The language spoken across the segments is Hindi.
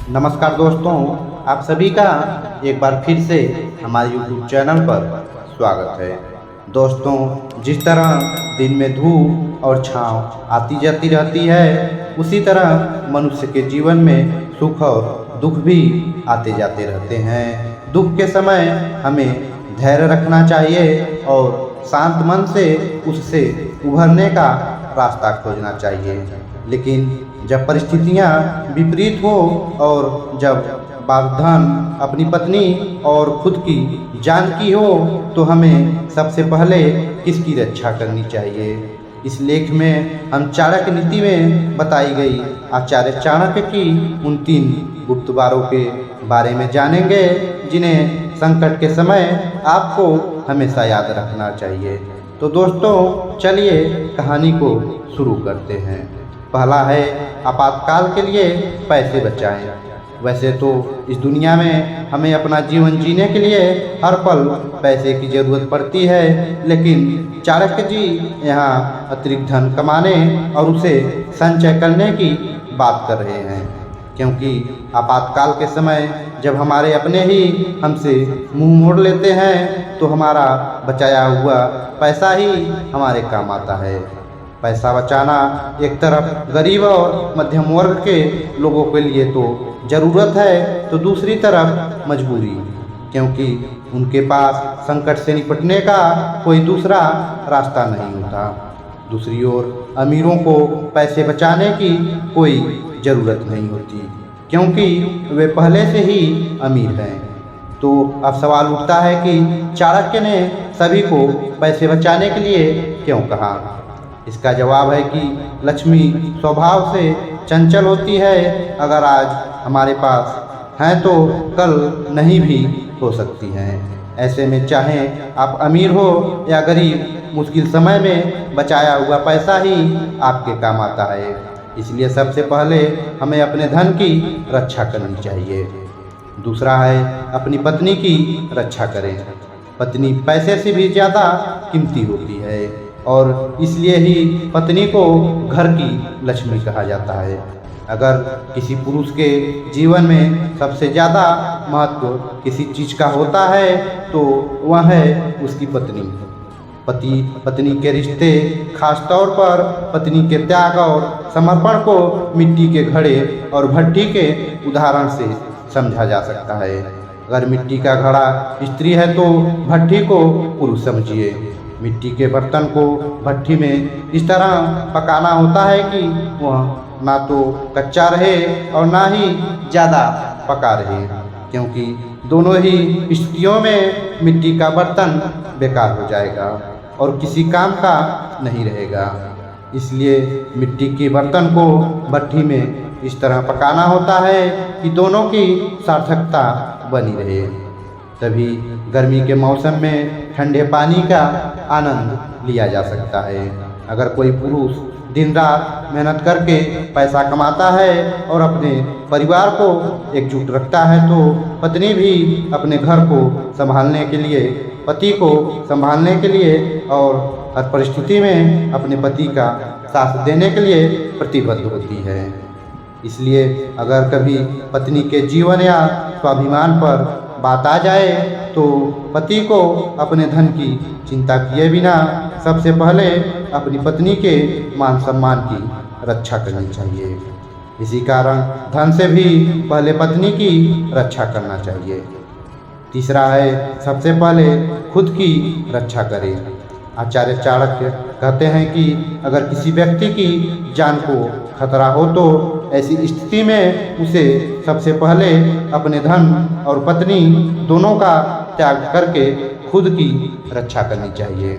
नमस्कार दोस्तों, आप सभी का एक बार फिर से हमारे YouTube चैनल पर स्वागत है। दोस्तों, जिस तरह दिन में धूप और छांव आती जाती रहती है, उसी तरह मनुष्य के जीवन में सुख और दुख भी आते जाते रहते हैं। दुख के समय हमें धैर्य रखना चाहिए और शांत मन से उससे उभरने का रास्ता खोजना चाहिए। लेकिन जब परिस्थितियां विपरीत हो और जब बागधान अपनी पत्नी और खुद की जान की हो, तो हमें सबसे पहले किसकी रक्षा करनी चाहिए। इस लेख में हम चाणक्य नीति में बताई गई आचार्य चाणक्य की उन 3 गुप्त बातों के बारे में जानेंगे, जिन्हें संकट के समय आपको हमेशा याद रखना चाहिए। तो दोस्तों, चलिए कहानी को शुरू करते हैं। पहला है, आपातकाल के लिए पैसे बचाएं। वैसे तो इस दुनिया में हमें अपना जीवन जीने के लिए हर पल पैसे की ज़रूरत पड़ती है, लेकिन चाणक्य जी यहाँ अतिरिक्त धन कमाने और उसे संचय करने की बात कर रहे हैं, क्योंकि आपातकाल के समय जब हमारे अपने ही हमसे मुंह मोड़ लेते हैं, तो हमारा बचाया हुआ पैसा ही हमारे काम आता है। पैसा बचाना एक तरफ गरीब और मध्यम वर्ग के लोगों के लिए तो ज़रूरत है, तो दूसरी तरफ मजबूरी, क्योंकि उनके पास संकट से निपटने का कोई दूसरा रास्ता नहीं होता। दूसरी ओर अमीरों को पैसे बचाने की कोई ज़रूरत नहीं होती, क्योंकि वे पहले से ही अमीर हैं। तो अब सवाल उठता है कि चाणक्य ने सभी को पैसे बचाने के लिए क्यों कहा। इसका जवाब है कि लक्ष्मी स्वभाव से चंचल होती है। अगर आज हमारे पास हैं तो कल नहीं भी हो सकती हैं। ऐसे में चाहे आप अमीर हो या गरीब, मुश्किल समय में बचाया हुआ पैसा ही आपके काम आता है। इसलिए सबसे पहले हमें अपने धन की रक्षा करनी चाहिए। दूसरा है, अपनी पत्नी की रक्षा करें। पत्नी पैसे से भी ज़्यादा कीमती होती है और इसलिए ही पत्नी को घर की लक्ष्मी कहा जाता है। अगर किसी पुरुष के जीवन में सबसे ज़्यादा महत्व किसी चीज़ का होता है तो वह है उसकी पत्नी। पति पत्नी के रिश्ते, खास तौर पर पत्नी के त्याग और समर्पण को मिट्टी के घड़े और भट्ठी के उदाहरण से समझा जा सकता है। अगर मिट्टी का घड़ा स्त्री है तो भट्ठी को पुरुष समझिए। मिट्टी के बर्तन को भट्ठी में इस तरह पकाना होता है कि वह ना तो कच्चा रहे और ना ही ज़्यादा पका रहे, क्योंकि दोनों ही स्थितियों में मिट्टी का बर्तन बेकार हो जाएगा और किसी काम का नहीं रहेगा। इसलिए मिट्टी के बर्तन को भट्ठी में इस तरह पकाना होता है कि दोनों की सार्थकता बनी रहे। तभी गर्मी के मौसम में ठंडे पानी का आनंद लिया जा सकता है। अगर कोई पुरुष दिन रात मेहनत करके पैसा कमाता है और अपने परिवार को एकजुट रखता है, तो पत्नी भी अपने घर को संभालने के लिए, पति को संभालने के लिए और हर परिस्थिति में अपने पति का साथ देने के लिए प्रतिबद्ध होती है। इसलिए अगर कभी पत्नी के जीवन या स्वाभिमान पर बात आ जाए तो पति को अपने धन की चिंता किए बिना सबसे पहले अपनी पत्नी के मान सम्मान की रक्षा करनी चाहिए। इसी कारण धन से भी पहले पत्नी की रक्षा करना चाहिए। तीसरा है, सबसे पहले खुद की रक्षा करें। आचार्य चाणक्य कहते हैं कि अगर किसी व्यक्ति की जान को खतरा हो तो ऐसी स्थिति में उसे सबसे पहले अपने धन और पत्नी दोनों का त्याग करके खुद की रक्षा करनी चाहिए।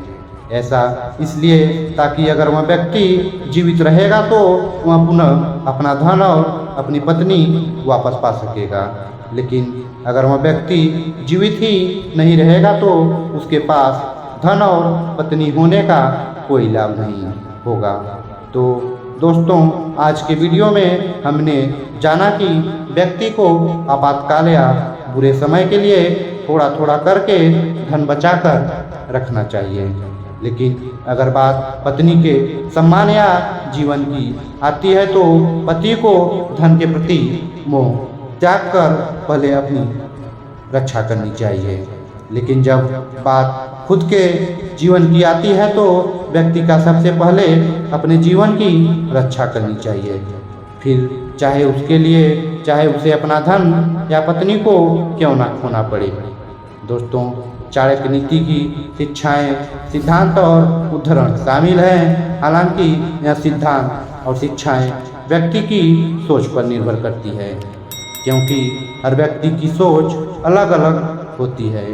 ऐसा इसलिए ताकि अगर वह व्यक्ति जीवित रहेगा तो वह पुनः अपना धन और अपनी पत्नी वापस पा सकेगा। लेकिन अगर वह व्यक्ति जीवित ही नहीं रहेगा तो उसके पास धन और पत्नी होने का कोई लाभ नहीं होगा। तो दोस्तों, आज के वीडियो में हमने जाना कि व्यक्ति को आपातकाल या बुरे समय के लिए थोड़ा थोड़ा करके धन बचाकर रखना चाहिए। लेकिन अगर बात पत्नी के सम्मान या जीवन की आती है तो पति को धन के प्रति मोह त्याग कर पहले अपनी रक्षा करनी चाहिए। लेकिन जब बात खुद के जीवन की आती है तो व्यक्ति का सबसे पहले अपने जीवन की रक्षा करनी चाहिए, फिर चाहे उसके लिए चाहे उसे अपना धन या पत्नी को क्यों ना खोना पड़े। दोस्तों, चाणक्य नीति की शिक्षाएं, सिद्धांत और उदाहरण शामिल हैं। हालांकि यह सिद्धांत और शिक्षाएं व्यक्ति की सोच पर निर्भर करती है, क्योंकि हर व्यक्ति की सोच अलग अलग होती है।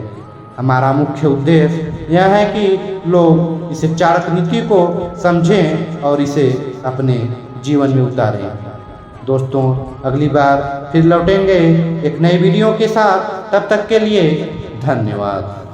हमारा मुख्य उद्देश्य यह है कि लोग इसे चाणक्य नीति को समझें और इसे अपने जीवन में उतारें। दोस्तों, अगली बार फिर लौटेंगे एक नई वीडियो के साथ। तब तक के लिए धन्यवाद।